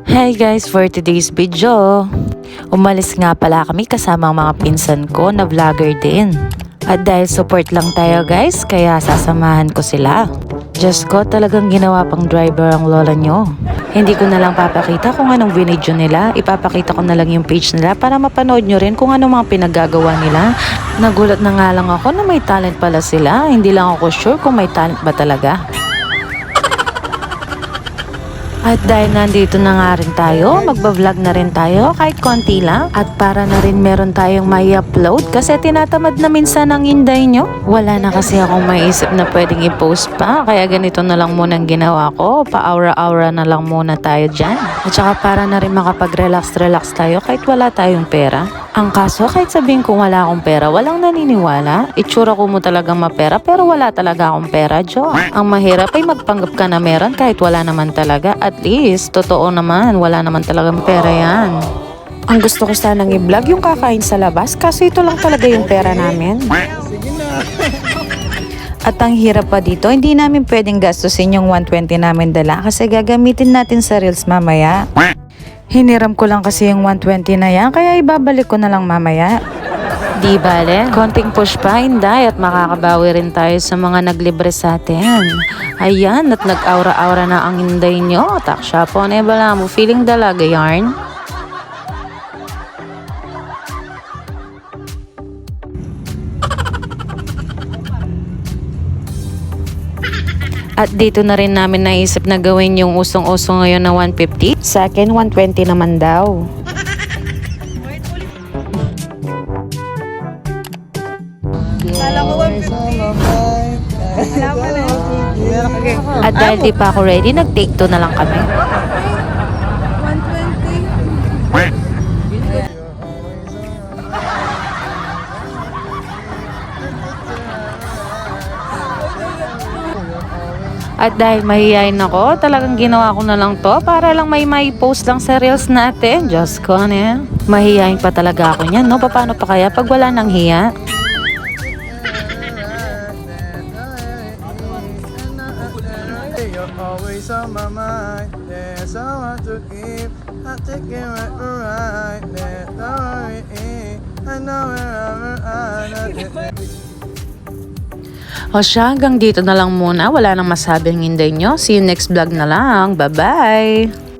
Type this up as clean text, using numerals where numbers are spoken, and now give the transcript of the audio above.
Hey guys, for today's video, umalis nga pala kami kasama ang mga pinsan ko na vlogger din. At dahil support lang tayo guys, kaya sasamahan ko sila. Diyos ko, talagang ginawa pang driver ang lola nyo. Hindi ko na lang papakita kung anong binidyo nila, ipapakita ko na lang yung page nila para mapanood nyo rin kung anong mga pinagagawa nila. Nagulat na nga lang ako na may talent pala sila, hindi lang ako sure kung may talent ba talaga. At dahil nandito na nga rin tayo, magbablog na rin tayo kahit konti lang. At para na rin meron tayong may upload kasi tinatamad na minsan ang inday nyo. Wala na kasi akong maisip na pwedeng i-post pa. Kaya ganito na lang muna ang ginawa ko. Pa-aura-aura na lang muna tayo dyan. At saka para na rin makapag-relax-relax tayo kahit wala tayong pera. Ang kaso kahit sabihin kong wala akong pera, walang naniniwala. Itsura ko mo talagang mapera pero wala talaga akong pera, Jo. Ang mahirap ay magpanggap ka na meron kahit wala naman talaga. At least, totoo naman, wala naman talagang pera yan. Ang gusto ko sanang i-vlog yung kakain sa labas kaso ito lang talaga yung pera namin. At ang hirap pa dito, hindi namin pwedeng gastusin yung 120 namin dala kasi gagamitin natin sa reels mamaya. Hiniram ko lang kasi yung 120 na yan, kaya ibabalik ko na lang mamaya. Di bale, konting push pa, Inday, at makakabawi rin tayo sa mga naglibre sa atin. Ayan, at nag-aura-aura na ang Inday nyo. Taksya po, bala mo, feeling dalaga yarn. At dito na rin namin naisip na gawin yung usong-uso ngayon na 150. Sa akin, 120 naman daw. At dahil di pa ako ready, nag-take 2 na lang kami. At dahil mahihayin ako, talagang ginawa ko na lang to para lang may post lang sa reels natin. Diyos ko, ne? Mahihayin pa talaga ako niyan, no? Paano pa kaya pag wala nang hiya? You're always on my mind. There's someone to keep. I take it right. Don't worry. I know wherever I'm. O siya, hanggang dito na lang muna. Wala nang masabing hinday nyo. See you next vlog na lang. Bye-bye!